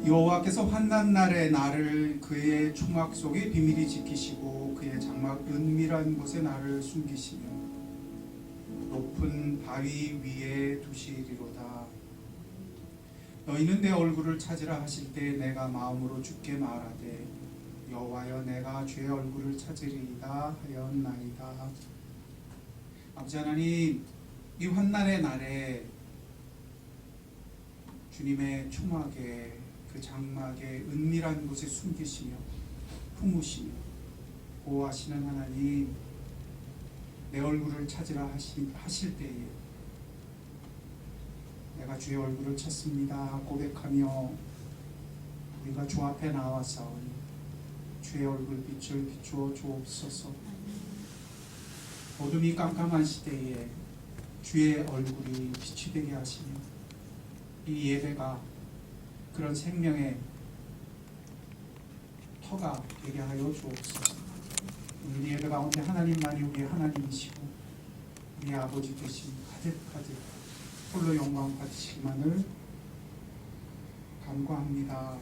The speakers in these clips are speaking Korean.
여호와께서 환난 날에 나를 그의 총악 속에 비밀히 지키시고 그의 장막 은밀한 곳에 나를 숨기시며 높은 바위 위에 두시리로다. 너희는 내 얼굴을 찾으라 하실 때 내가 마음으로 주께 말하되 여호와여 내가 주의 얼굴을 찾으리이다 하였나이다. 아버지 하나님, 이 환난의 날에 주님의 총막에 그 장막의 은밀한 곳에 숨기시며 품으시며 보호하시는 하나님, 내 얼굴을 찾으라 하실 때에 내가 주의 얼굴을 찾습니다 고백하며 우리가 주 앞에 나와사오니 주의 얼굴 빛을 비추어 주옵소서. 어둠이 깜깜한 시대에 주의 얼굴이 빛이 되게 하시며 이 예배가 그런 생명의 터가 되게 하여 주옵소서. 우리 예배 가운데 하나님만이 우리의 하나님이시고 우리의 아버지 되신 가득가득 홀로 영광 받으시기만을 간구합니다.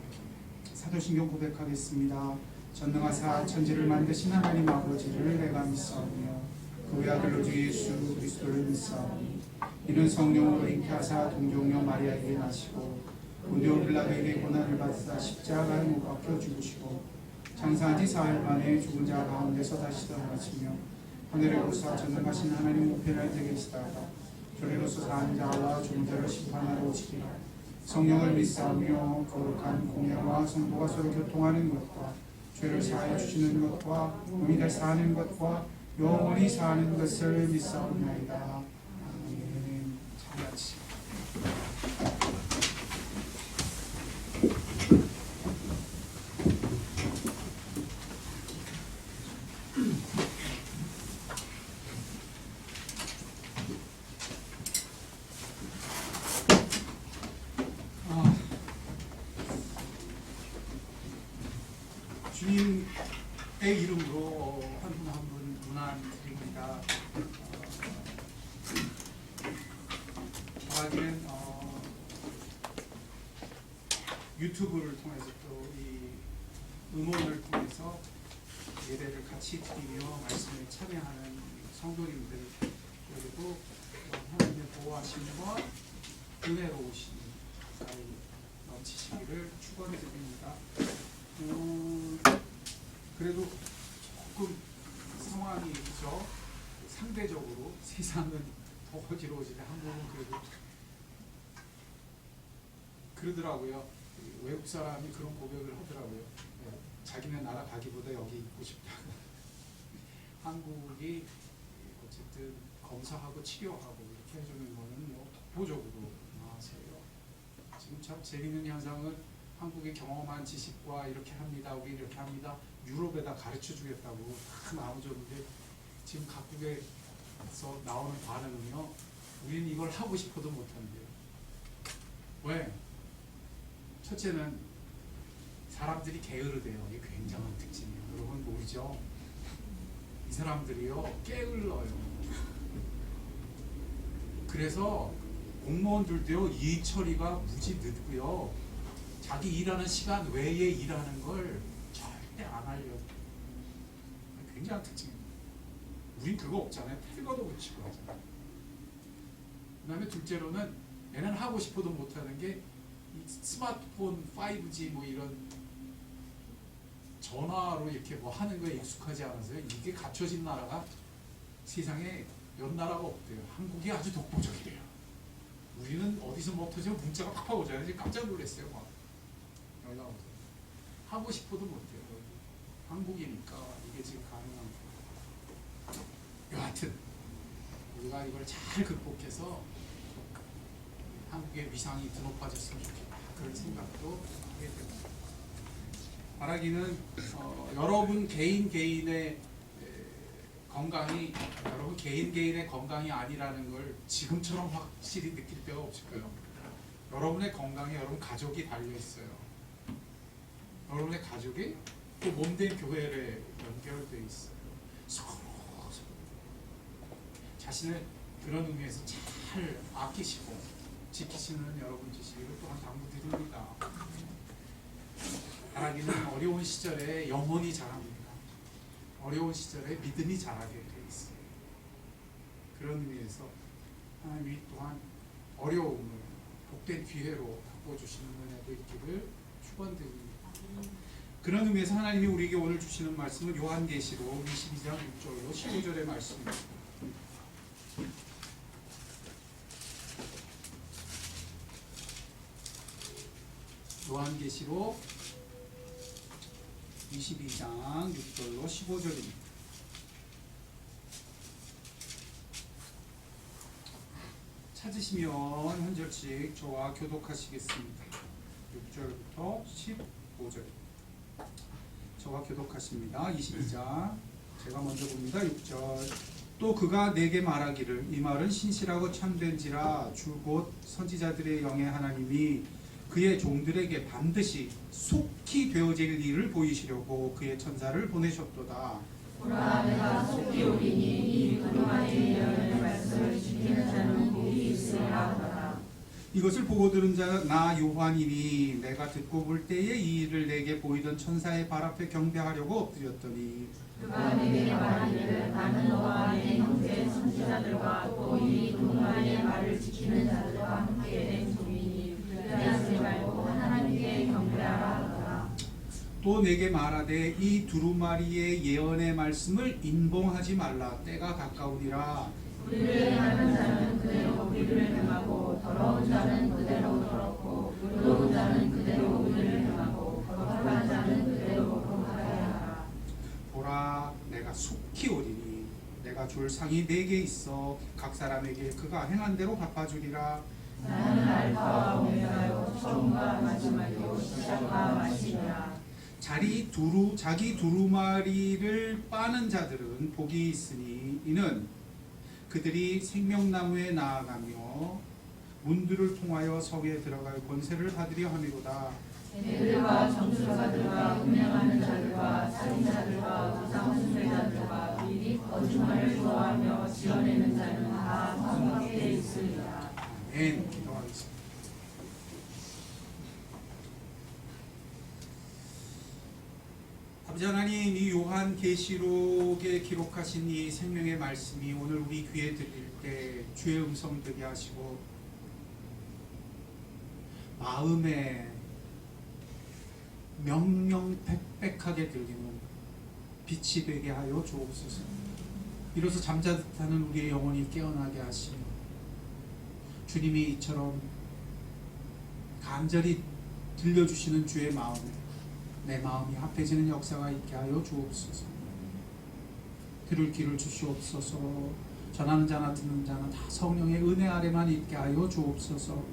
사도신경 고백하겠습니다. 전능하사 천지를 만드신 하나님 아버지를 내가 믿사오며 그 외아들로 주 예수 그리스도를 믿사오니 이는 성령으로 잉태하사 동정녀 마리아에게 나시고 본디오 빌라도에게 고난을 받으사 십자가에 못 박혀 죽으시고 장사한 지 사흘 만에 죽은 자 가운데서 다시 살아나시며 하늘에 오사 전능하신 하나님 우편에 되게 계시다가 저리로서 사는 자와 죽은 자를 심판하러 오시리라. 성령을 믿사오며 거룩한 공예와 성도가 서로 교통하는 것과 죄를 사하여 주시는 것과 의인을 사하는 것과 영원히 사는 것을 믿사옵나이다. 아멘. 찬양하시. 주님의 이름으로 한 분 한 분 문안 드립니다. 저에게는 유튜브를 통해서 또 이 음원을 통해서 예배를 같이 드리며 말씀에 참여하는 성도님들, 그리고 하나님의 보호하심과 은혜로우신 사이 넘치시기를 축원해 드립니다. 그래도 조금 상황이 그죠? 상대적으로 세상은 더 어지러워지는데 한국은 그래도 그러더라고요. 외국 사람이 그런 고백을 하더라고요. 자기네 나라 가기보다 여기 있고 싶다고. 한국이 어쨌든 검사하고 치료하고 이렇게 해주는 거는 뭐 독보적으로 나세요. 지금 참 재미있는 현상은 한국이 경험한 지식과 이렇게 합니다, 우리 이렇게 합니다, 유럽에다 가르쳐 주겠다고 다 나오는데 지금 각국에서 나오는 반응은요, 우리는 이걸 하고 싶어도 못한대요. 왜? 첫째는 사람들이 게으르대요. 이게 굉장한 특징이에요. 여러분 모르죠? 이 사람들이요 게을러요. 그래서 공무원들도요 일 처리가 무지 늦고요, 자기 일하는 시간 외에 일하는 걸 절대 안 하려고. 굉장한 특징입니다. 우린 그거 없잖아요. 필거도 붙이고 하잖아요. 그 다음에 둘째로는 얘는 하고 싶어도 못하는 게 이 스마트폰 5G 뭐 이런 전화로 이렇게 뭐 하는 거에 익숙하지 않아서요. 이게 갖춰진 나라가 세상에 몇 나라가 없대요. 한국이 아주 독보적이래요. 우리는 어디서 뭐 터지면 문자가 팍팍 오잖아요. 이제 깜짝 놀랐어요. 막 연락 오서 하고 싶어도 못해요. 한국이니까 이게 지금 가능한 거예요. 여하튼 우리가 이걸 잘 극복해서 한국의 위상이 더 높아졌으면 좋겠다, 그런 생각도 하게 됩니다. 바라기는 여러분 개인의 건강이 여러분 개인의 건강이 아니라는 걸 지금처럼 확실히 느낄 때가 없을 거예요. 여러분의 건강에 여러분 가족이 달려 있어요. 여러분의 가족이 또 몸된 교회에 연결되어 있어요. 서로 자신을 그런 의미에서 잘 아끼시고 지키시는 여러분 지시기를 또한 당부드립니다. 어려운 시절에 영혼이 자랍니다. 어려운 시절에 믿음이 자라게 돼 있어요. 그런 의미에서 하나님이 또한 어려움을 복된 기회로 바꿔주시는 은혜도 있기를 축원드립니다. 그런 의미에서 하나님이 우리에게 오늘 주시는 말씀은 요한계시록 22장 6절로 15절의 말씀입니다. 요한계시록 22장 6절로 15절입니다. 찾으시면 한 절씩 저와 교독하시겠습니다. 6절부터 15절입니다. 저와 교독하십니다. 22장 제가 먼저 봅니다. 6절 또 그가 내게 말하기를 이 말은 신실하고 참된지라 주 곧 선지자들의 영의 하나님이 그의 종들에게 반드시 속히 되어질 일을 보이시려고 그의 천사를 보내셨도다. 보라 내가 속히 오리니 이 그동안의 예언의 말씀을 지키는 자는 복이 있으리라 하더라. 이것을 보고 들은 자 나 요한이니 내가 듣고 볼 때에 이 일을 내게 보이던 천사의 발 앞에 경배하려고 엎드렸더니 그가 내게 말하기를 나는 너와 내 형제 선지자들과 또 이 그동안의 말을 지키는 자들과 함께 된 종이니 그리하지 말고 하나님께 경배하라 하더라. 또 내게 말하되 이 두루마리의 예언의 말씀을 인봉하지 말라 때가 가까우니라. 우리를 행하는 자는 그대로 우리를 행하고 더러운 자는 그대로 더럽고 의로운 자는 그대로 우리를 행하고 거룩한 자는 그대로 거룩하게 하라. 보라 내가 속히 오리니 내가 줄 상이 4개 있어 각 사람에게 그가 행한 대로 갚아주리라. 나는 알파와 오메가요 처음과 마지막이요 시작과 마침이라. 자기 두루마리를 빠는 자들은 복이 있으니 이는 그들이 생명나무에 나아가며 문들을 통하여 성에 들어갈 권세를 받으려 함이로다. 죄들과 정술가들과 음행하는 자들과 살인자들과 우상 숭배자들과 미리 거짓말을 좋아하며 지어내는 자는 다 성막에 있으리라. 아멘. 기도하겠습니다. 아버지 하나님, 이 요한계시록에 기록하신 이 생명의 말씀이 오늘 우리 귀에 들릴 때 주의 음성 되게 하시고 마음에 명명백백하게 들리는 빛이 되게 하여 주옵소서. 이로써 잠자듯하는 우리의 영혼이 깨어나게 하시며 주님이 이처럼 간절히 들려주시는 주의 마음에 내 마음이 합해지는 역사가 있게 하여 주옵소서. 들을 귀를 주시옵소서. 전하는 자나 듣는 자나 다 성령의 은혜 아래만 있게 하여 주옵소서.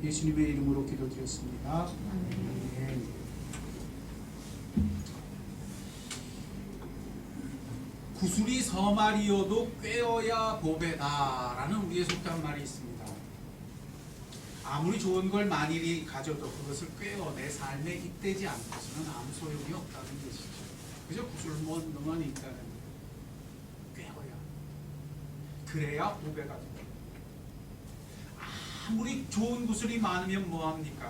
예수님의 이름으로 기도드렸습니다. 아멘. 구슬이 서말이어도 꿰어야 보배다 라는 우리의 속담 말이 있습니다. 아무리 좋은 걸 만일이 가져도 그것을 꿰어 내 삶에 잇대지 않고서는 아무 소용이 없다는 것이죠. 그저 구슬만 있다는 꿰어야. 그래야 보배가 됩니다. 아무리 좋은 구슬이 많으면 뭐합니까?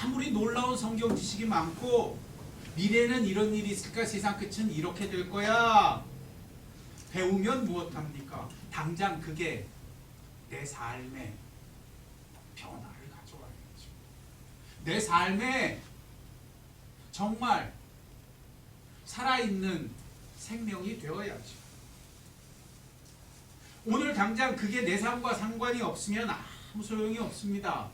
아무리 놀라운 성경 지식이 많고 미래는 이런 일이 있을까? 세상 끝은 이렇게 될 거야. 배우면 무엇합니까? 당장 그게 내 삶에 변화를 가져와야죠. 내 삶에 정말 살아있는 생명이 되어야죠. 오늘 당장 그게 내 삶과 상관이 없으면 아무 소용이 없습니다.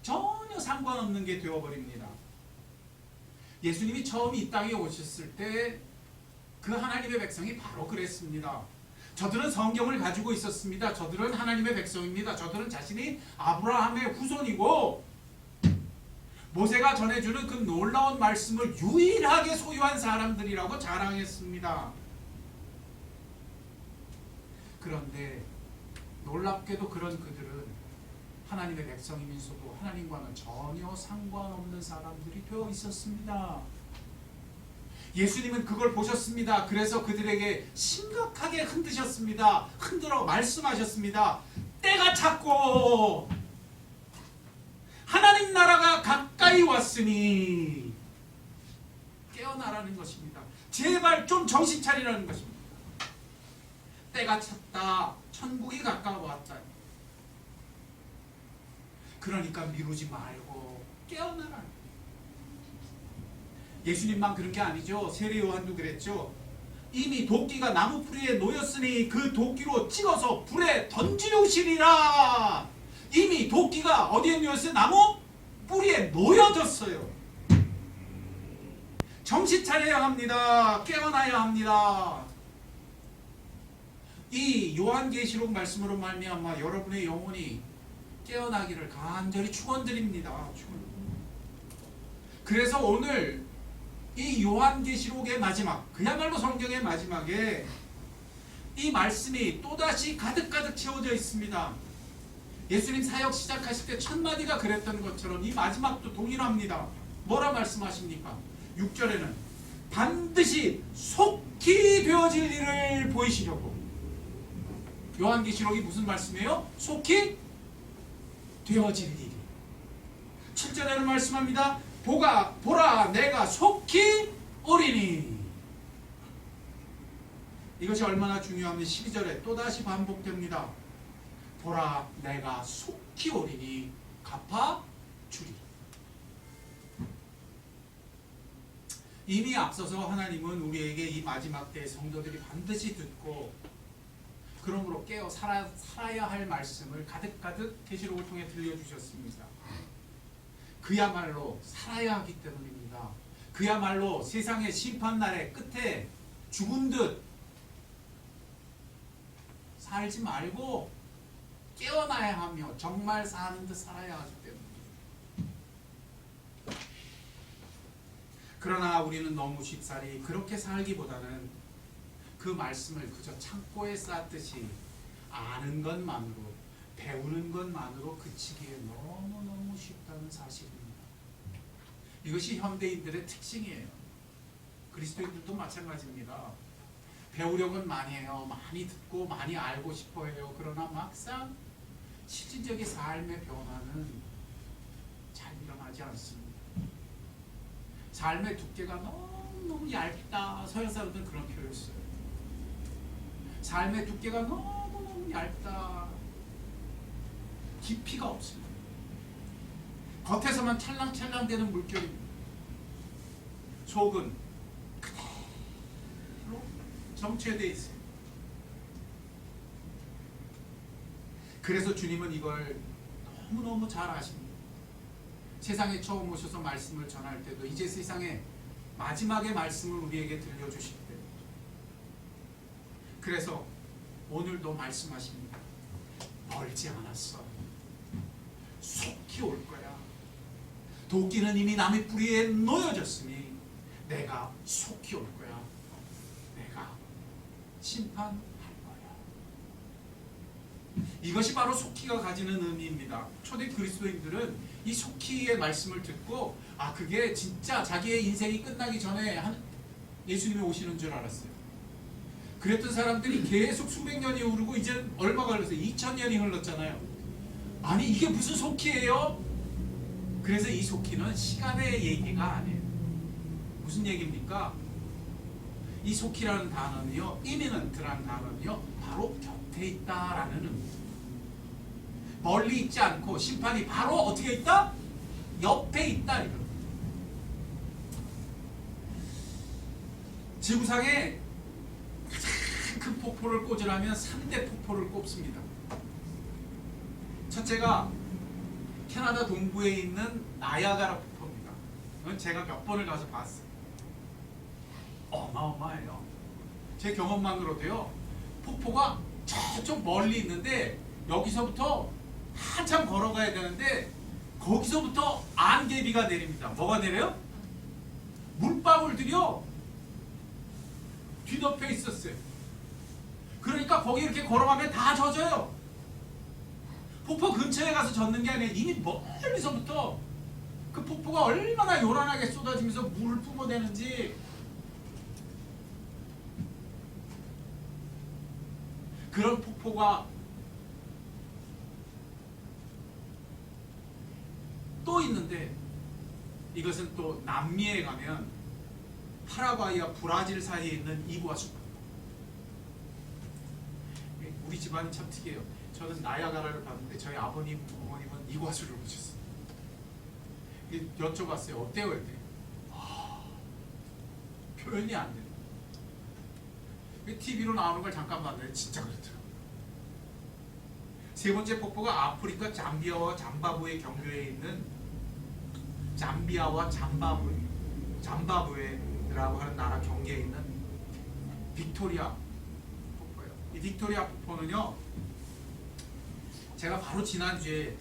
전혀 상관없는 게 되어버립니다. 예수님이 처음 이 땅에 오셨을 때 그 하나님의 백성이 바로 그랬습니다. 저들은 성경을 가지고 있었습니다. 저들은 하나님의 백성입니다. 저들은 자신이 아브라함의 후손이고 모세가 전해주는 그 놀라운 말씀을 유일하게 소유한 사람들이라고 자랑했습니다. 그런데 놀랍게도 그런 그들은 하나님의 백성이면서도 하나님과는 전혀 상관없는 사람들이 되어 있었습니다. 예수님은 그걸 보셨습니다. 그래서 그들에게 심각하게 흔드셨습니다. 흔들어 말씀하셨습니다. 때가 찼고 하나님 나라가 가까이 왔으니 깨어나라는 것입니다. 제발 좀 정신 차리라는 것입니다. 때가 찼다. 천국이 가까워왔다. 그러니까 미루지 말고 깨어나라. 예수님만 그런 게 아니죠. 세례 요한도 그랬죠. 이미 도끼가 나무 뿌리에 놓였으니 그 도끼로 찍어서 불에 던지우시리라. 이미 도끼가 어디에 놓였어요? 나무 뿌리에 놓여졌어요. 정신 차려야 합니다. 깨어나야 합니다. 이 요한계시록 말씀으로 말미암아 여러분의 영혼이 깨어나기를 간절히 축원드립니다. 그래서 오늘 이 요한계시록의 마지막, 그야말로 성경의 마지막에 이 말씀이 또다시 가득가득 채워져 있습니다. 예수님 사역 시작하실 때 첫 마디가 그랬던 것처럼 이 마지막도 동일합니다. 뭐라 말씀하십니까? 6절에는 반드시 속히 되어질 일을 보이시려고. 요한계시록이 무슨 말씀이에요? 속히 되어질 일. 7절에는 말씀합니다. 보라 내가 속히 오리니. 이것이 얼마나 중요하면 12절에 또다시 반복됩니다. 보라 내가 속히 오리니 갚아주리. 이미 앞서서 하나님은 우리에게 이 마지막 때의 성도들이 반드시 듣고 그러므로 깨어 살아야 할 말씀을 가득가득 계시록을 통해 들려주셨습니다. 그야말로 살아야 하기 때문입니다. 그야말로 세상의 심판날의 끝에 죽은 듯 살지 말고 깨어나야 하며 정말 사는 듯 살아야 하기 때문입니다. 그러나 우리는 너무 쉽사리 그렇게 살기보다는 그 말씀을 그저 창고에 쌓듯이 아는 것만으로, 배우는 것만으로 그치기에 너무너무 쉽다는 사실입니다. 이것이 현대인들의 특징이에요. 그리스도인들도 마찬가지입니다. 배우려고는 많이 해요. 많이 듣고 많이 알고 싶어 해요. 그러나 막상 실질적인 삶의 변화는 잘 일어나지 않습니다. 삶의 두께가 너무 얇다. 서양 사람들은 그런 표현을 써요. 삶의 두께가 너무 얇다. 깊이가 없습니다. 겉에서만 찰랑찰랑 되는 물결입니다. 속은 그대로 정체되어 있어요. 그래서 주님은 이걸 너무너무 잘 아십니다. 세상에 처음 오셔서 말씀을 전할 때도 이제 세상의 마지막의 말씀을 우리에게 들려주실 때, 그래서 오늘도 말씀하십니다. 멀지 않았어. 속히 올 거야. 도끼는 이미 나무 뿌리에 놓여졌으니 내가 속히 올 거야. 내가 심판할 거야. 이것이 바로 속히가 가지는 의미입니다. 초대 그리스도인들은 이 속히의 말씀을 듣고 그게 진짜 자기의 인생이 끝나기 전에 예수님이 오시는 줄 알았어요. 그랬던 사람들이 계속 수백 년이 흐르고 이제 얼마가 흘렀어요? 2000년이 흘렀잖아요. 아니 이게 무슨 속히예요? 그래서 이 속히는 시간의 얘기가 아니에요. 무슨 얘기입니까? 이 속히라는 단어는요, 이미넌트라는 단어는요, 바로 곁에 있다라는 의미입니다. 멀리 있지 않고 심판이 바로 어떻게 있다? 옆에 있다. 이런. 지구상에 가장 큰 폭포를 꽂으라면 3대 폭포를 꼽습니다. 첫째가 캐나다 동부에 있는 나야가라 폭포입니다. 제가 몇 번을 가서 봤어요. 어마어마해요. 제 경험만으로도요. 폭포가 저쪽 멀리 있는데 여기서부터 한참 걸어가야 되는데 거기서부터 안개비가 내립니다. 뭐가 내려요? 물방울들이요. 뒤덮여 있었어요. 그러니까 거기 이렇게 걸어가면 다 젖어요. 폭포 근처에 가서 젖는 게 아니라 이미 멀리서부터 그 폭포가 얼마나 요란하게 쏟아지면서 물을 뿜어대는지. 그런 폭포가 또 있는데 이것은 또 남미에 가면 파라과이와 브라질 사이에 있는 이구아수. 우리 집안이 참 특이해요. 저는 나야가라를 봤는데 저희 아버님, 어머님은 이구아수를 보셨어요. 여쭤봤어요. 어때요? 이렇게. 표현이 안 돼요. TV로 나오는 걸 잠깐 봤는데 진짜 그렇더라고요. 세 번째 폭포가 아프리카 잠비아와 잠바부에 경계에 있는 잠비아와 잠바부에라고 하는 나라 경계에 있는 빅토리아 폭포예요. 이 빅토리아 폭포는요, 제가 바로 지난주에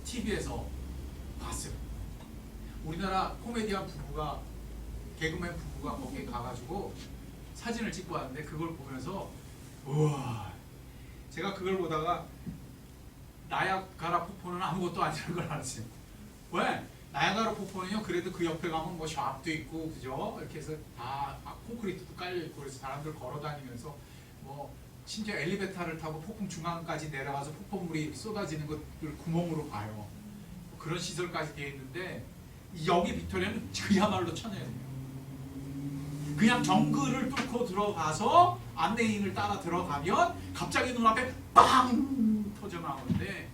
TV에서 봤어요. 우리나라 코미디언 부부가, 개그맨 부부가 거기에 가가지고 사진을 찍고 왔는데, 그걸 보면서 우와, 제가 그걸 보다가 나야가라 폭포는 아무것도 아니라는 걸 알았어요. 왜? 나야가라 폭포는요, 그래도 그 옆에 가면 뭐 샵도 있고, 그죠? 이렇게 해서 다 콘크리트도 깔려 있고, 그래서 사람들 걸어 다니면서 뭐 심지어 엘리베이터를 타고 폭풍 중앙까지 내려가서 폭포물이 쏟아지는 것을 구멍으로 봐요. 그런 시설까지 되어 있는데, 여기 빅토리아는 그야말로 천혜예요. 그냥 정글을 뚫고 들어가서 안내인을 따라 들어가면 갑자기 눈앞에 빵 터져 나오는데,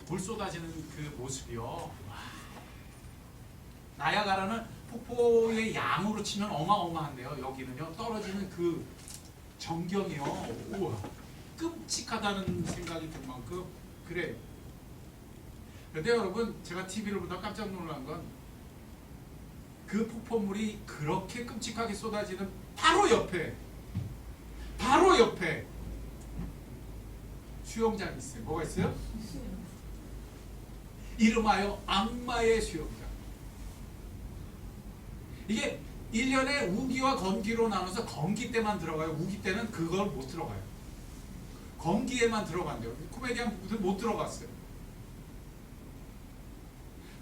물 쏟아지는 그 모습이요. 와. 나야가라는 폭포의 양으로 치면 어마어마한데요. 여기는요, 떨어지는 그 전경이요. 우와, 끔찍하다는 생각이 들 만큼 그래요. 그런데 여러분, 제가 TV를 보다 깜짝 놀란 건 그 폭포물이 그렇게 끔찍하게 쏟아지는 바로 옆에 수영장이 있어요. 뭐가 있어요? 이름하여 악마의 수영장. 이게 1년에 우기와 건기로 나눠서 건기 때만 들어가요. 우기 때는 그걸 못 들어가요. 건기에만 들어간대요. 코미디언 부부들 못 들어갔어요.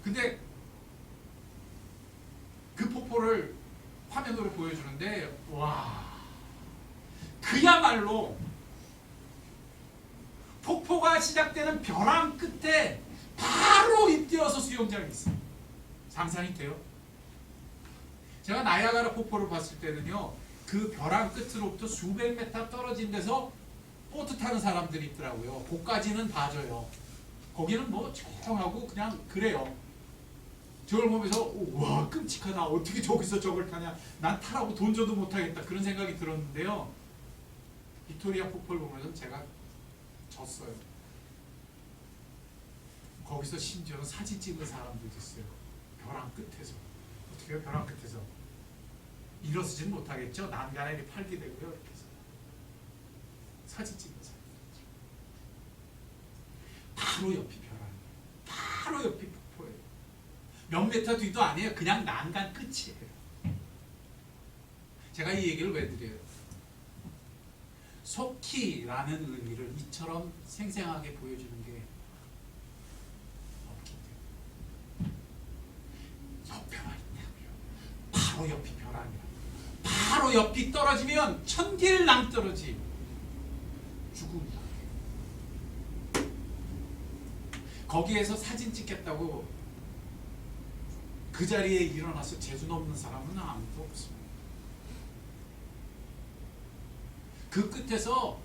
근데 그 폭포를 화면으로 보여주는데, 와, 그야말로 폭포가 시작되는 벼랑 끝에 바로 잇대어서 수영장이 있어요. 상상이 돼요? 제가 나야가라 폭포를 봤을 때는요, 그 벼랑 끝으로부터 수백 메타 떨어진 데서 보트 타는 사람들이 있더라고요. 거기까지는 봐줘요. 거기는 뭐 조용하고 그냥 그래요. 저걸 보면서 와, 끔찍하다. 어떻게 저기서 저걸 타냐. 난 타라고 돈 줘도 못하겠다. 그런 생각이 들었는데요, 빅토리아 폭포를 보면서 제가 졌어요. 거기서 심지어 사진 찍은 사람들도 있어요. 벼랑 끝에서. 어떻게 해요? 벼랑 끝에서. 일어서지는 못하겠죠. 난간에 팔게 되고요. 이렇게 해서 사진 찍은 사람. 바로 옆이 벼랑. 바로 옆이 폭포예요. 몇 메터 뒤도 아니에요. 그냥 난간 끝이에요. 제가 이 얘기를 왜 드려요? 속히라는 의미를 이처럼 생생하게 보여주는 게 없기 때문에. 옆에만 있다고요. 바로 옆이 벼랑이야. 바로 옆이 떨어지면 천길 낭떠러지 죽음이다. 거기에서 사진 찍겠다고 그 자리에 일어나서 재수 없는 사람은 아무도 없습니다. 그 끝에서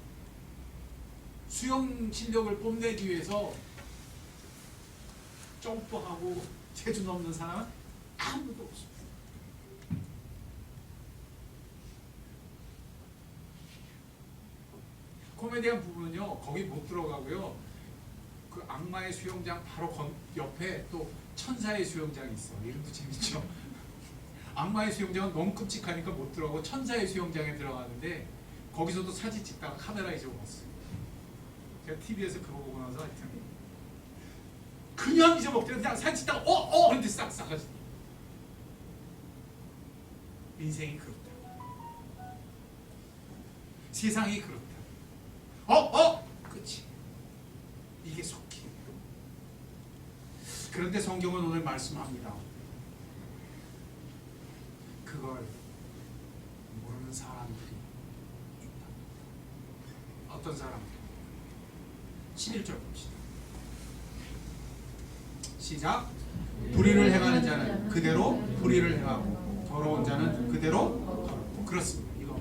수영 실력을 뽐내기 위해서 점프하고 재주 넘는 사람은 아무도 없습니다. 코미디언 부부는요, 거기 못 들어가고요, 그 악마의 수영장 바로 옆에 또 천사의 수영장이 있어. 이름도 재밌죠? 악마의 수영장은 너무 끔찍하니까 못 들어가고 천사의 수영장에 들어가는데, 거기서도 사진 찍다가 카메라 잊어먹었어요. 제가 TV에서 그거 보고 나서 하여튼 그냥 잊어먹더니 그냥 사진 찍다가 근데 싹 싸가지고. 인생이 그렇다. 세상이 그렇다. 끝이. 이게 속히. 그런데 성경은 오늘 말씀합니다. 그걸 모르는 사람들이 있다. 어떤 사람들? 11절 봅시다. 시작. 불의를 행하는 자는 그대로 불의를 행하고 더러운 자는 그대로 더럽고. 그렇습니다. 이거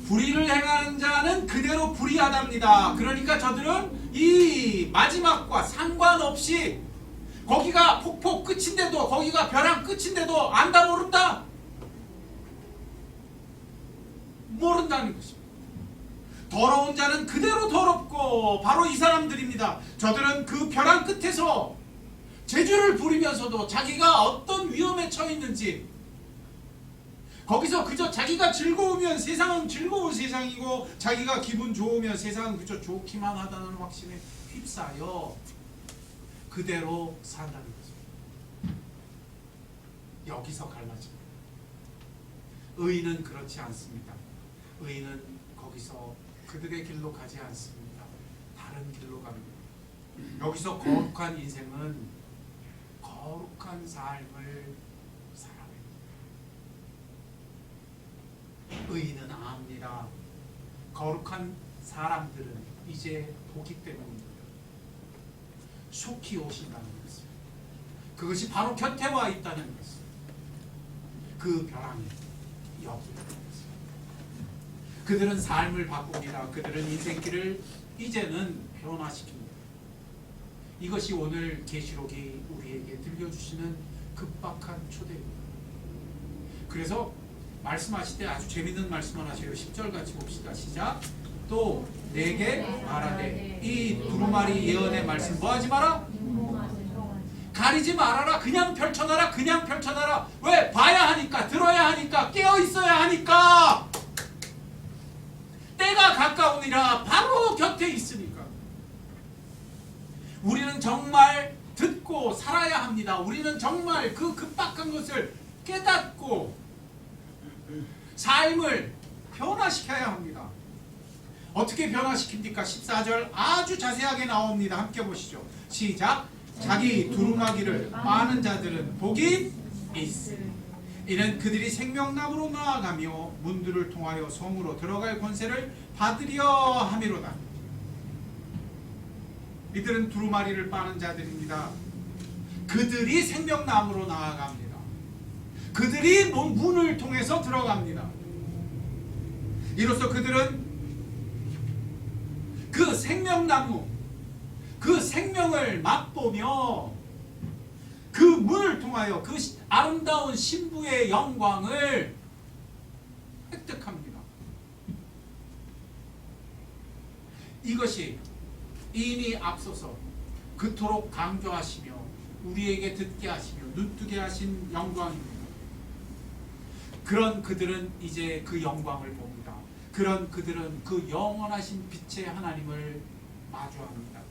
불의를 행하는 자는 그대로 불의하답니다. 그러니까 저들은 이 마지막과 상관없이 거기가 폭포 끝인데도, 거기가 벼랑 끝인데도 안다 모른다? 모른다는 것입니다. 더러운 자는 그대로 더럽고 바로 이 사람들입니다. 저들은 그 벼랑 끝에서 재주를 부리면서도 자기가 어떤 위험에 처해 있는지, 거기서 그저 자기가 즐거우면 세상은 즐거운 세상이고 자기가 기분 좋으면 세상은 그저 좋기만 하다는 확신에 휩싸여 그대로 산다는 거죠. 여기서 갈라집니다. 의인은 그렇지 않습니다. 의인은 거기서 그들의 길로 가지 않습니다. 다른 길로 갑니다. 여기서 거룩한 인생은 거룩한 삶을 살아냅니다. 의인은 압니다. 거룩한 사람들은 이제 보기 때문입니다. 속히 오신다는 것을, 그것이 바로 곁에 와 있다는 것을, 그 벼랑에 여기다는 것을. 그들은 삶을 바꿉니다. 그들은 인생길을 이제는 변화시킵니다. 이것이 오늘 계시록이 우리에게 들려주시는 급박한 초대입니다. 그래서 말씀하실 때 아주 재밌는 말씀을 하셔요. 10절 같이 봅시다. 시작. 또 내게 말하되, 이 두루마리 예언의 말씀 뭐하지 마라? 가리지 말아라. 그냥 펼쳐놔라. 그냥 펼쳐놔라. 왜? 봐야 하니까, 들어야 하니까, 깨어 있어야 하니까. 때가 가까우니라. 바로 곁에 있으니까. 우리는 정말 듣고 살아야 합니다. 우리는 정말 그 급박한 것을 깨닫고 삶을 변화시켜야 합니다. 어떻게 변화시킵니까? 14절 아주 자세하게 나옵니다. 함께 보시죠. 시작. 자기 두루마기를 빠는 자들은 복이 있으리. 이는 그들이 생명나무로 나아가며 문들을 통하여 성으로 들어갈 권세를 받으려 함이로다. 이들은 두루마리를 빠는 자들입니다. 그들이 생명나무로 나아갑니다. 그들이 문을 통해서 들어갑니다. 이로써 그들은 그 생명나무, 그 생명을 맛보며 그 문을 통하여 그 아름다운 신부의 영광을 획득합니다. 이것이 이미 앞서서 그토록 강조하시며 우리에게 듣게 하시며 눈뜨게 하신 영광입니다. 그런 그들은 이제 그 영광을 봅니다. 그런 그들은 그 영원하신 빛의 하나님을 마주합니다.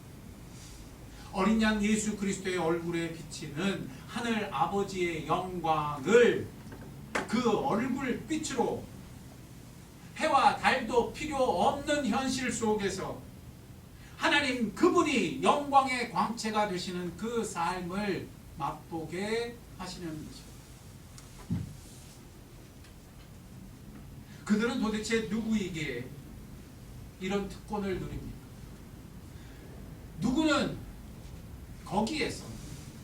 어린 양 예수 그리스도의 얼굴에 비치는 하늘 아버지의 영광을 그 얼굴 빛으로 해와 달도 필요 없는 현실 속에서 하나님 그분이 영광의 광채가 되시는 그 삶을 맛보게 하시는 것입니다. 그들은 도대체 누구에게 이런 특권을 누립니까? 누구는 거기에서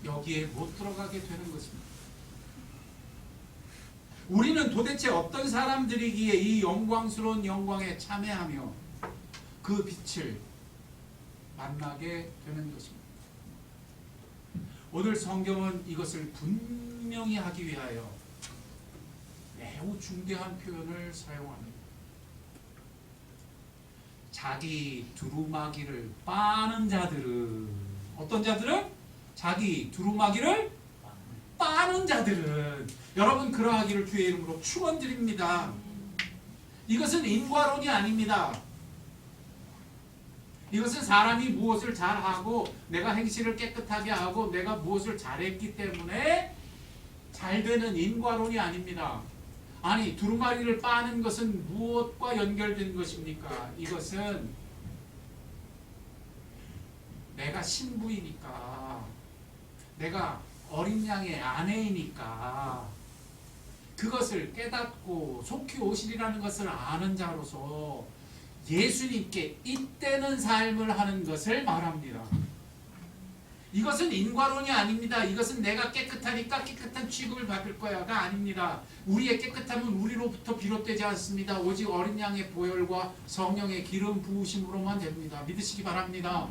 여기에 못 들어가게 되는 것입니다. 우리는 도대체 어떤 사람들이기에 이 영광스러운 영광에 참여하며 그 빛을 만나게 되는 것입니다. 오늘 성경은 이것을 분명히 하기 위하여 매우 중대한 표현을 사용합니다. 자기 두루마기를 빠는 자들은, 어떤 자들은? 자기 두루마기를 빠는 자들은, 여러분 그러하기를 주의 이름으로 축원드립니다. 이것은 인과론이 아닙니다. 이것은 사람이 무엇을 잘하고 내가 행실을 깨끗하게 하고 내가 무엇을 잘했기 때문에 잘 되는 인과론이 아닙니다. 아니, 두루마리를 빠는 것은 무엇과 연결된 것입니까? 이것은 내가 신부이니까, 내가 어린 양의 아내이니까 그것을 깨닫고 속히 오시리라는 것을 아는 자로서 예수님께 잇대는 삶을 하는 것을 말합니다. 이것은 인과론이 아닙니다. 이것은 내가 깨끗하니까 깨끗한 취급을 받을 거야가 아닙니다. 우리의 깨끗함은 우리로부터 비롯되지 않습니다. 오직 어린 양의 보혈과 성령의 기름 부으심으로만 됩니다. 믿으시기 바랍니다.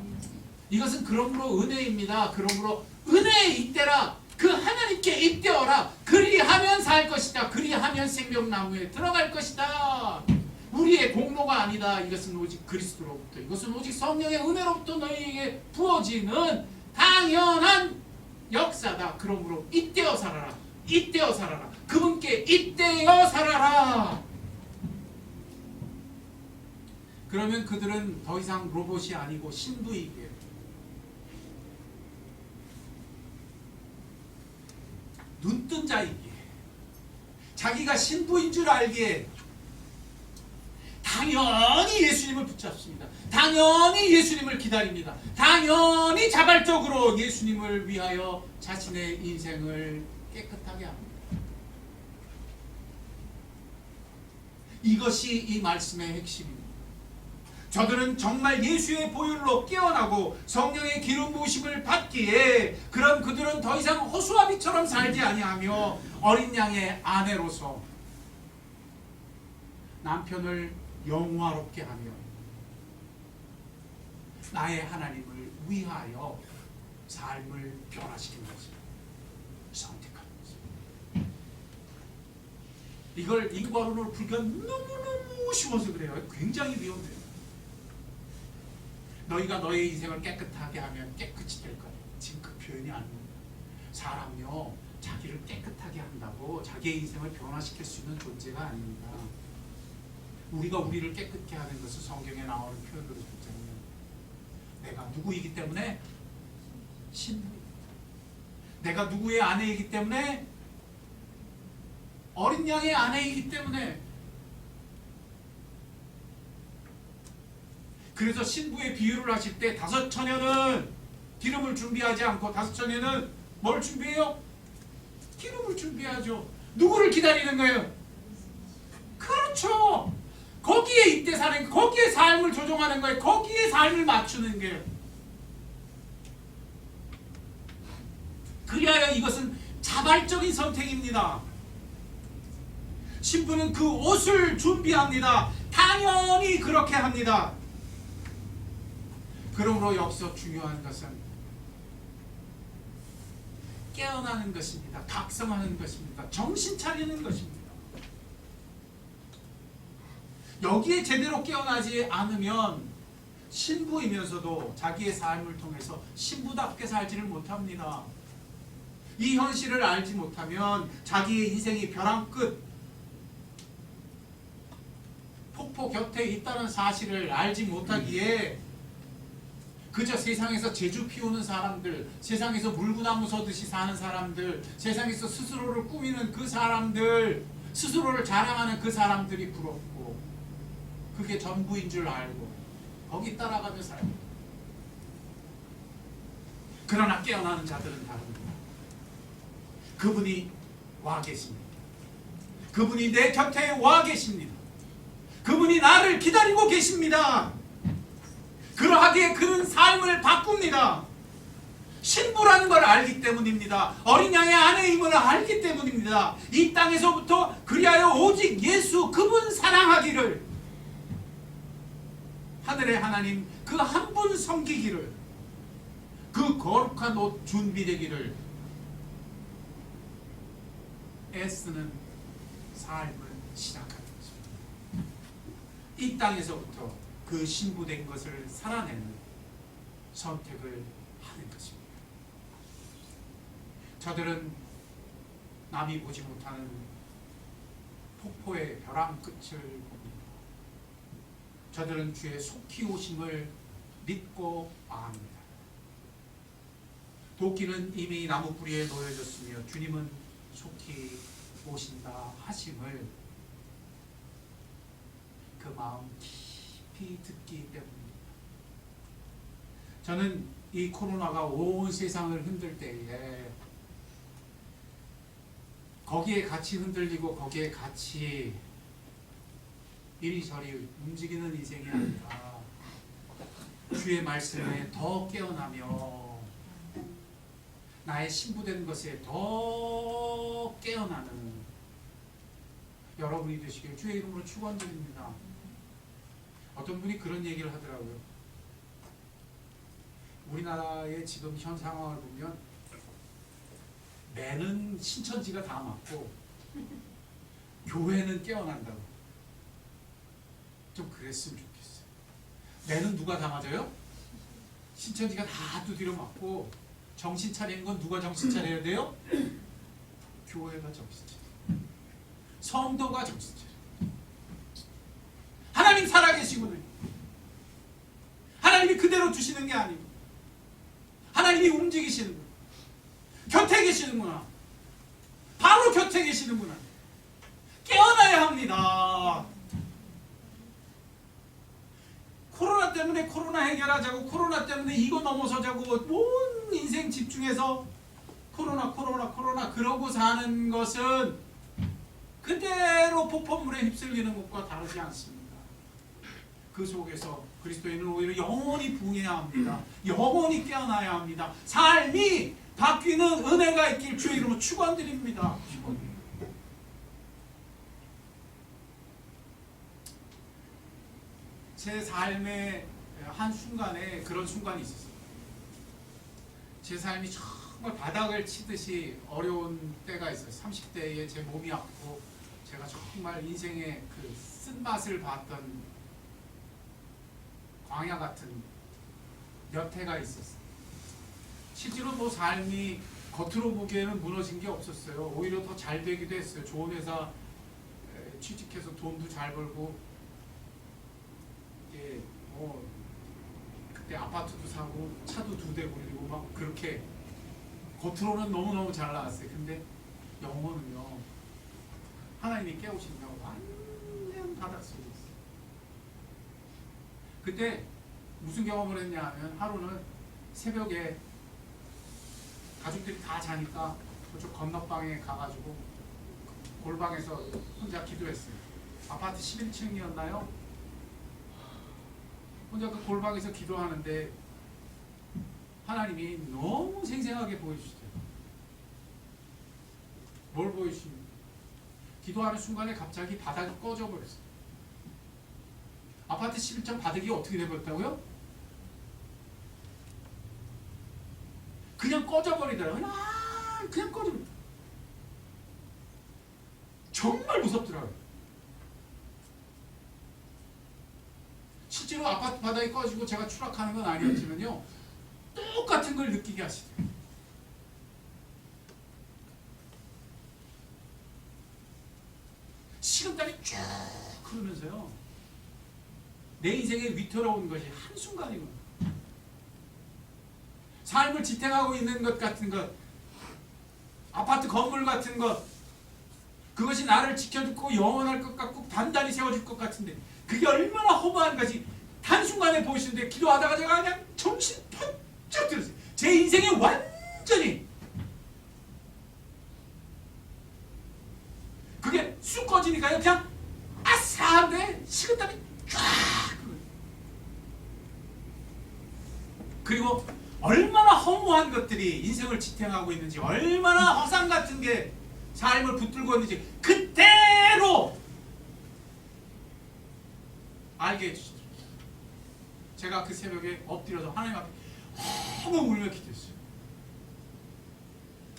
이것은 그러므로 은혜입니다. 그러므로 은혜에 잇대라. 그 하나님께 잇대어라. 그리하면 살 것이다. 그리하면 생명나무에 들어갈 것이다. 우리의 공로가 아니다. 이것은 오직 그리스도로부터, 이것은 오직 성령의 은혜로부터 너희에게 부어지는 당연한 역사다. 그러므로 잇대어 살아라. 잇대어 살아라. 그분께 잇대어 살아라. 그러면 그들은 더 이상 로봇이 아니고 신부이게, 눈뜬 자이기에, 자기가 신부인 줄 알기에 당연히 예수님을 붙잡습니다. 당연히 예수님을 기다립니다. 당연히 자발적으로 예수님을 위하여 자신의 인생을 깨끗하게 합니다. 이것이 이 말씀의 핵심입니다. 저들은 정말 예수의 보혈로 깨어나고 성령의 기름 부으심을 받기에 그런 그들은 더 이상 호수아비처럼 살지 아니하며 어린 양의 아내로서 남편을 영화롭게 하며 나의 하나님을 위하여 삶을 변화시킨 것입니다. 선택한 것입니다. 이걸 인과론으로 풀기가 너무너무 쉬워서 그래요. 굉장히 위험해요. 너희가 너의 인생을 깨끗하게 하면 깨끗이 될 거예요. 지금 그 표현이 아닙니다. 사람요, 자기를 깨끗하게 한다고 자기의 인생을 변화시킬 수 있는 존재가 아닙니다. 우리가 우리를 깨끗게 하는 것은 성경에 나오는 표현으로 보자면 내가 누구이기 때문에 신부, 내가 누구의 아내이기 때문에 어린 양의 아내이기 때문에, 그래서 신부의 비유를 하실 때 다섯 처녀는 기름을 준비하지 않고 다섯 처녀는 뭘 준비해요? 기름을 준비하죠. 누구를 기다리는 거예요? 그렇죠. 거기에 이때 사는, 거기에 삶을 조종하는 거예요. 거기에 삶을 맞추는 거예요. 그리하여 이것은 자발적인 선택입니다. 신부는 그 옷을 준비합니다. 당연히 그렇게 합니다. 그러므로 여기서 중요한 것은 깨어나는 것입니다. 각성하는 것입니다. 정신 차리는 것입니다. 여기에 제대로 깨어나지 않으면 신부이면서도 자기의 삶을 통해서 신부답게 살지를 못합니다. 이 현실을 알지 못하면 자기의 인생이 벼랑 끝, 폭포 곁에 있다는 사실을 알지 못하기에 그저 세상에서 제주 피우는 사람들, 세상에서 물구나무 서듯이 사는 사람들, 세상에서 스스로를 꾸미는 그 사람들, 스스로를 자랑하는 그 사람들이 부럽고 그게 전부인 줄 알고 거기 따라가며 살고, 그러나 깨어나는 자들은 다릅니다. 그분이 와 계십니다. 그분이 내 곁에 와 계십니다. 그분이 나를 기다리고 계십니다. 그러하기에 그는 삶을 바꿉니다. 신부라는 걸 알기 때문입니다. 어린 양의 아내임을 알기 때문입니다. 이 땅에서부터 그리하여 오직 예수 그분 사랑하기를, 하늘의 하나님 그 한 분 섬기기를, 그 거룩한 옷 준비되기를 애쓰는 삶을 시작하는 것입니다. 이 땅에서부터 그 신부된 것을 살아내는 선택을 하는 것입니다. 저들은 남이 보지 못하는 폭포의 벼랑 끝을 봅니다. 저들은 주의 속히 오심을 믿고 압니다. 도끼는 이미 나무 뿌리에 놓여졌으며 주님은 속히 오신다 하심을 그 마음 깊이 듣기 때문입니다. 저는 이 코로나가 온 세상을 흔들 때에 거기에 같이 흔들리고 거기에 같이 이리저리 움직이는 인생이 아니라 주의 말씀에 더 깨어나며 나의 신부된 것에 더 깨어나는 여러분이 되시길 주의 이름으로 축원드립니다. 어떤 분이 그런 얘기를 하더라고요. 우리나라의 지금 현 상황을 보면 매는 신천지가 다 맞고 교회는 깨어난다고. 좀 그랬으면 좋겠어요. 매는 누가 다 맞아요? 신천지가 다 두드려 맞고 정신 차리는 건 누가 정신 차려야 돼요? 교회가 정신 차려. 성도가 정신 차려. 하나님 살아계시거든요. 하나님이 그대로 두시는 게 아니고 하나님이 움직이시는 거예요. 곁에 계시는구나. 바로 곁에 계시는구나. 깨어나야 합니다. 코로나 때문에 코로나 해결하자고, 코로나 때문에 이거 넘어서자고, 온 인생 집중해서 코로나 그러고 사는 것은 그대로 폭포물에 휩쓸리는 것과 다르지 않습니다. 그 속에서 그리스도인은 오히려 영원히 부흥해야 합니다. 영원히 깨어나야 합니다. 삶이 바뀌는 은혜가 있길 주의 이름으로 축원드립니다. 제 삶의 한 순간에 그런 순간이 있었어요. 제 삶이 정말 바닥을 치듯이 어려운 때가 있어요. 30대에 제 몸이 아프고 제가 정말 인생의 그 쓴맛을 봤던 광야 같은 몇 해가 있었어요. 실제로 뭐 삶이 겉으로 보기에는 무너진 게 없었어요. 오히려 더 잘 되기도 했어요. 좋은 회사 취직해서 돈도 잘 벌고, 예, 그때 아파트도 사고 차도 2대 굴리고 막 그렇게 겉으로는 너무너무 잘 나왔어요. 근데 영혼은요, 하나님이 깨우시면 완전 바닥 속에 있어요. 그때 무슨 경험을 했냐 하면, 하루는 새벽에 가족들이 다 자니까 저쪽 건너방에 가가지고 골방에서 혼자 기도했어요. 아파트 11층이었나요? 혼자 그 골방에서 기도하는데 하나님이 너무 생생하게 보여주시더라고요. 뭘 보여주십니까? 기도하는 순간에 갑자기 바닥이 꺼져버렸어요. 아파트 11층 바닥이 어떻게 되버렸다고요? 그냥 꺼져버리더라고요. 그냥 꺼져버려. 정말 무섭더라고요. 실제로 아파트 바닥이 꺼지고 제가 추락하는 건 아니었지만요, 똑같은 걸 느끼게 하시더라고요. 식은땀이 쭉 흐르면서요, 내 인생에 위태로운 것이 한순간이구나. 삶을 지탱하고 있는 것 같은 것, 아파트 건물 같은 것, 그것이 나를 지켜주고 영원할 것 같고 단단히 세워줄 것 같은데, 그게 얼마나 허무한 것이 한순간에 보이시는데, 기도하다가 제가 그냥 정신 번쩍 들었어요. 제 인생이 완전히 그게 쑥 꺼지니까요, 그냥 아싸한데 식은땀이 쫙. 그리고 얼마나 허무한 것들이 인생을 지탱하고 있는지, 얼마나 허상 같은 게 삶을 붙들고 있는지 그대로 알게 해주시더라고요. 제가 그 새벽에 엎드려서 하나님 앞에 너무 울며 기도했어요.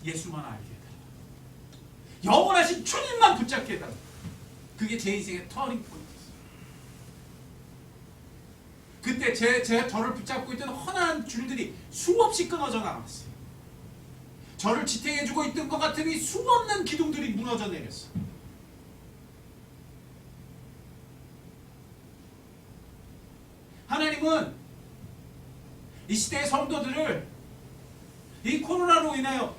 예수만 알게 해달라. 영원하신 주님만 붙잡게 해달라. 그게 제 인생의 터닝 포인트였어요. 그때 제 저를 붙잡고 있던 허난 줄들이 수없이 끊어져 나갔어요. 저를 지탱해주고 있던 것 같은 이 수없는 기둥들이 무너져 내렸어요. 하나님은 이 시대의 성도들을 이 코로나로 인하여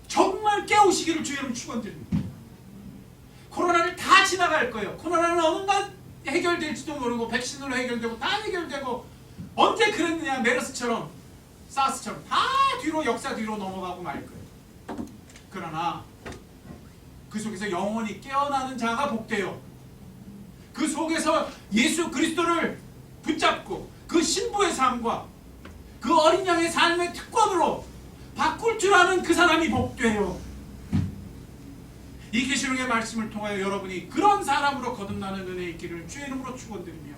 정말 깨우시기를 주의로 축원드립니다. 코로나를 다 지나갈 거예요. 코로나는 어느 날 해결될지도 모르고, 백신으로 해결되고 다 해결되고, 언제 그랬느냐, 메르스처럼 사스처럼 다 뒤로, 역사 뒤로 넘어가고 말 거예요. 그러나 그 속에서 영원히 깨어나는 자가 복돼요. 그 속에서 예수 그리스도를 붙잡고 그 신부의 삶과 그 어린 양의 삶의 특권으로 바꿀 줄 아는 그 사람이 복되요. 이 계시록의 말씀을 통하여 여러분이 그런 사람으로 거듭나는 은혜의 길을 주의 이름으로 축원드리며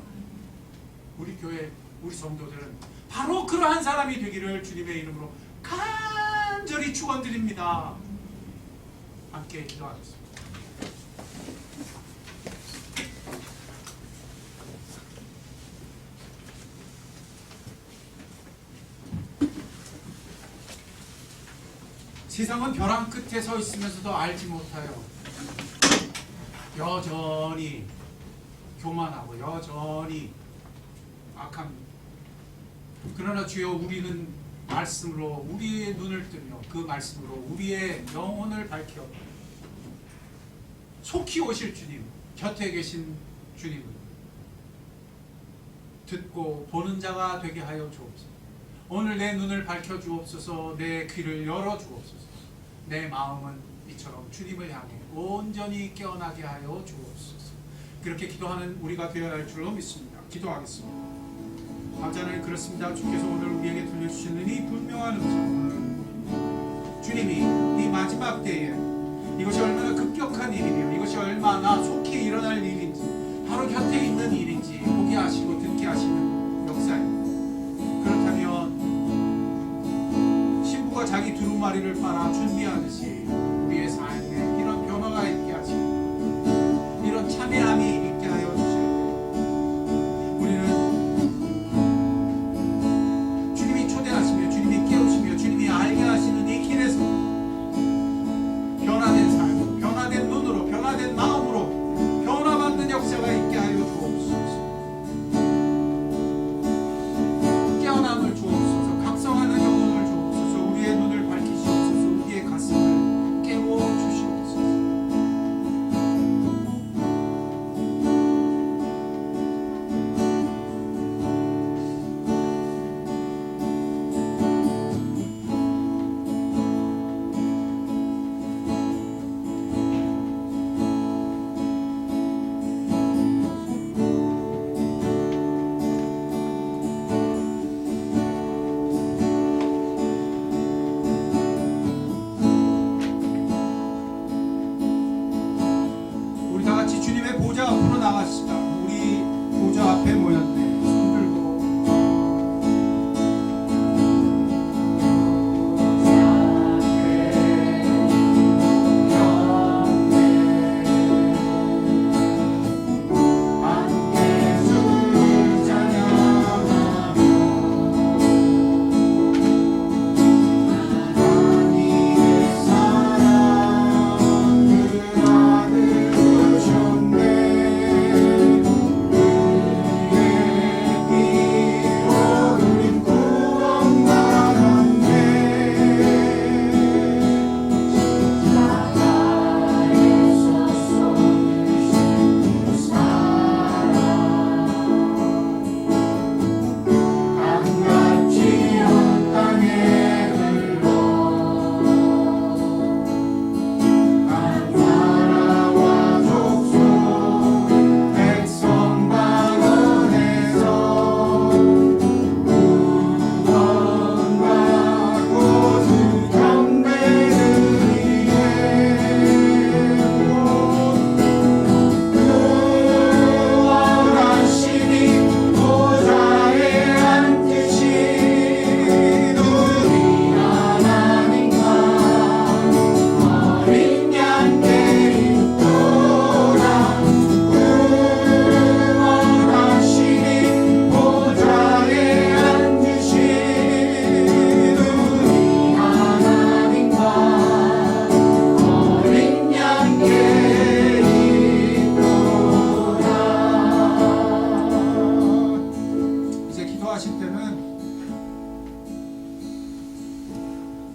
우리 교회 우리 성도들은 바로 그러한 사람이 되기를 주님의 이름으로 간절히 축원드립니다. 함께 기도하겠습니다. 세상은 벼랑 끝에 서 있으면서도 알지 못하여 여전히 교만하고 여전히 악합니다. 그러나 주여 우리는 말씀으로 우리의 눈을 뜨며 그 말씀으로 우리의 영혼을 밝혀 속히 오실 주님, 곁에 계신 주님을 듣고 보는 자가 되게 하여 주옵소서. 오늘 내 눈을 밝혀 주옵소서. 내 귀를 열어 주옵소서. 내 마음은 이처럼 주님을 향해 온전히 깨어나게 하여 주옵소서. 그렇게 기도하는 우리가 되어야 할 줄로 믿습니다. 기도하겠습니다. 아버지 하나님, 그렇습니다. 주께서 오늘 우리에게 들려주시는 이 분명한 음성, 주님이 이 마지막 때에 이것이 얼마나 급격한 일이며 이것이 얼마나 속히 일어날 일인지, 바로 곁에 있는 일인지 보게 하시고 듣게 하시는 역사입니다. 그렇다면 신부가 자기 두루마리를 빨아 준비하듯이 우리의 삶에 이런 변화가 있게 하시고 이런 참여함이 있게 하여 주시옵소서. 우리는 주님이 초대하시며 주님이 깨우시며 주님이 알게 하시는 이 길에서 변화된 삶, 변화된 눈으로, 변화된 마음으로 변화받는 역사가 있게 하여 주옵소서. 깨어남을 주옵소서. 각성하는 영혼을 주옵소서. 우리의 눈을 밝히시옵소서. 우리의 가슴을 깨워주시옵소서. 우리 다 같이 주님의 보좌 앞으로 나가시다. 우리 보좌 앞에 모였네. 손 들고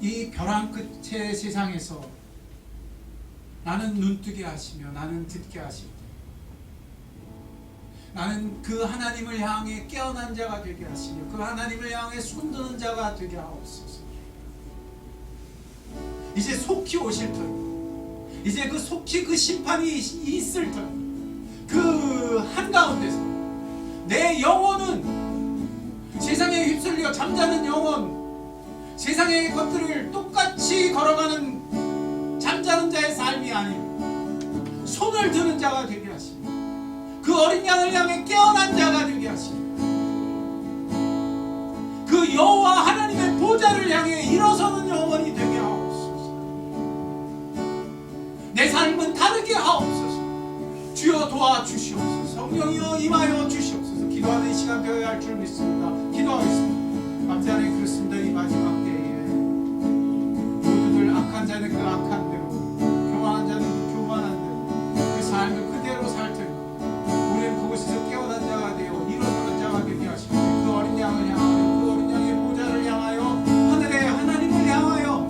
이 벼랑 끝의 세상에서 나는 눈뜨게 하시며 나는 듣게 하시고 나는 그 하나님을 향해 깨어난 자가 되게 하시며 그 하나님을 향해 손드는 자가 되게 하옵소서. 이제 속히 오실 터, 이제 그 속히 그 심판이 있을 터, 그 한가운데서 내 영혼은 세상에 휩쓸려 잠자는 영혼, 세상의 것들을 똑같이 걸어가는 잠자는 자의 삶이 아니라 손을 드는 자가 되게 하시고 그 어린 양을 향해 깨어난 자가 되게 하시고 그 여호와 하나님의 보좌를 향해 일어서는 영혼이 되게 하옵소서. 내 삶은 다르게 하옵소서. 주여 도와주시옵소서. 성령이여 임하여 주시옵소서. 기도하는 이 시간 되어야 할 줄 믿습니다. 기도하겠습니다. 감사 하나님, 그렇습니다. 이 마지막 때에 모두들 악한 자는 그 악한 대로, 교만한 자는 그 교만한 대로, 그 삶을 그대로 살 테니 우리는 그곳에서 깨어난 자가 되어 일어서는 자가 되게 하시고 그 어린 양을 향하여, 그 어린 양의 보좌를 향하여, 하늘의 하나님을 향하여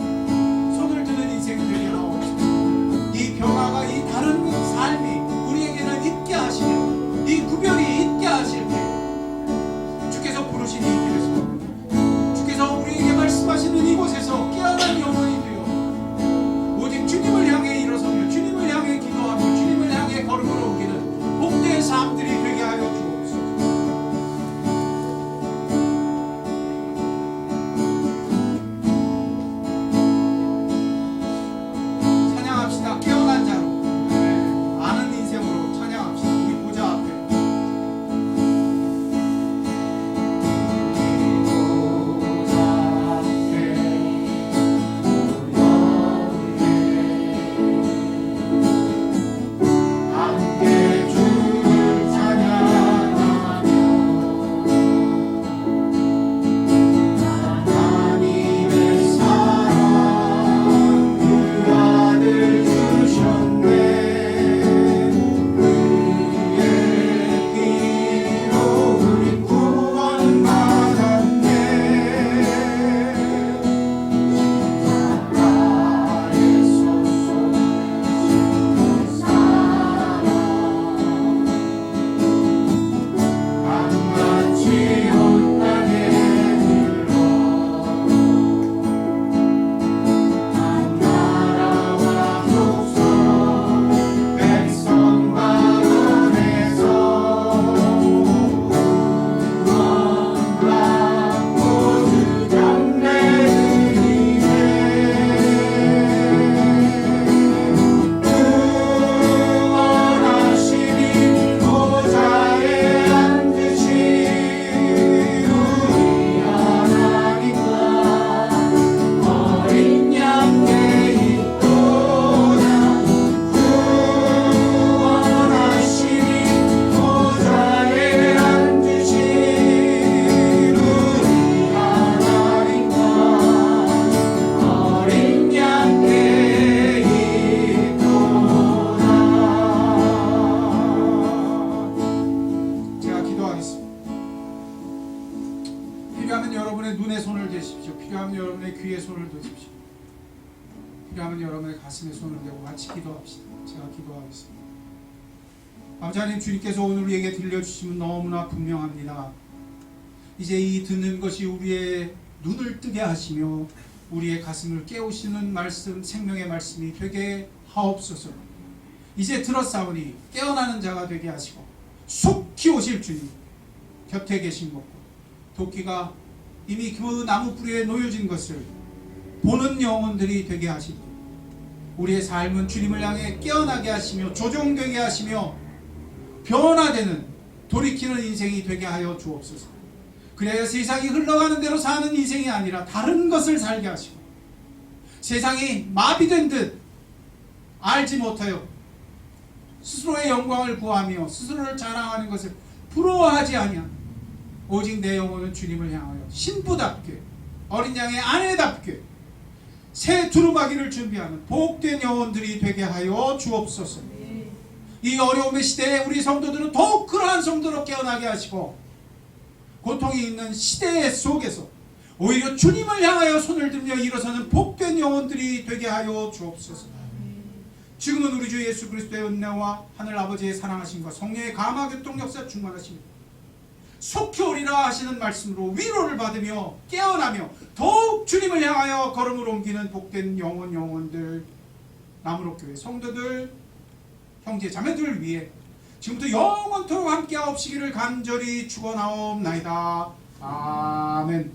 손을 드는 인생이 되게 하옵소서. 이 변화가, 이 다른 삶이 우리에게는 있게 하시며 이 구별이 있게 하실 때 주께서 부르신 이 길에서, 주께서 우리에게 말씀하시는 이곳에서 깨어난 영혼이 되어 오직 주님을 향해 일어서며 주님을 향해 기도하며 주님을 향해 걸음을 옮기는 복된 삶들이 되게 하여 주옵소서. 찬양합시다. 깨어난 자로, 아는 인생으로 찬양합시다. 우리 보좌 앞에 함께 주를 찬양하며 하나님의 사랑 그 아들 주셨네. 그의 피로 우리 구원 받았네. 십자가에서 쏟은 사랑 강같이 온 땅에 흘러 한 나라와 족속 백성 마음에서 구원받고 주 장래를 구원하시니 보좌에 앉으신 우리 하나님과 어린 양께 있도다. 구원하시니 보좌에 앉으신 우리 하나님과 어린 양께 있도다. 제가 기도하겠습니다. 필요하면 여러분의 눈에 손을 대십시오. 필요하면 여러분의 귀에 손을 대십시오. 필요하면 여러분의 가슴에 손을 대고 같이 기도합시다. 제가 기도하겠습니다. 아버지 하나님, 주님께서 오늘 우리에게 들려주시면 너무나 분명합니다. 이제 이 듣는 것이 우리의 눈을 뜨게 하시며 우리의 가슴을 깨우시는 말씀, 생명의 말씀이 되게 하옵소서. 이제 들었사오니 깨어나는 자가 되게 하시고 속히 오실 주님 곁에 계신 것과 도끼가 이미 그 나무 뿌리에 놓여진 것을 보는 영혼들이 되게 하시고 우리의 삶은 주님을 향해 깨어나게 하시며 조종되게 하시며 변화되는, 돌이키는 인생이 되게 하여 주옵소서. 그래야 세상이 흘러가는 대로 사는 인생이 아니라 다른 것을 살게 하시고 세상이 마비된 듯 알지 못하여 스스로의 영광을 구하며 스스로를 자랑하는 것을 부러워하지 아니하며 오직 내 영혼은 주님을 향하여 신부답게, 어린 양의 아내답게 새 두루마기를 준비하는 복된 영혼들이 되게 하여 주옵소서. 이 어려움의 시대에 우리 성도들은 더욱 그러한 성도로 깨어나게 하시고 고통이 있는 시대 속에서 오히려 주님을 향하여 손을 들며 일어서는 복된 영혼들이 되게 하여 주옵소서. 지금은 우리 주 예수 그리스도의 은혜와 하늘 아버지의 사랑하심과 성령의 감화 교통 역사 충만하심 속히 오리라 하시는 말씀으로 위로를 받으며 깨어나며 더욱 주님을 향하여 걸음을 옮기는 복된 영혼들, 나무로 교회 성도들, 형제 자매들 위해 지금부터 영원토록 함께하옵시기를 간절히 축원하옵나이다. 아멘.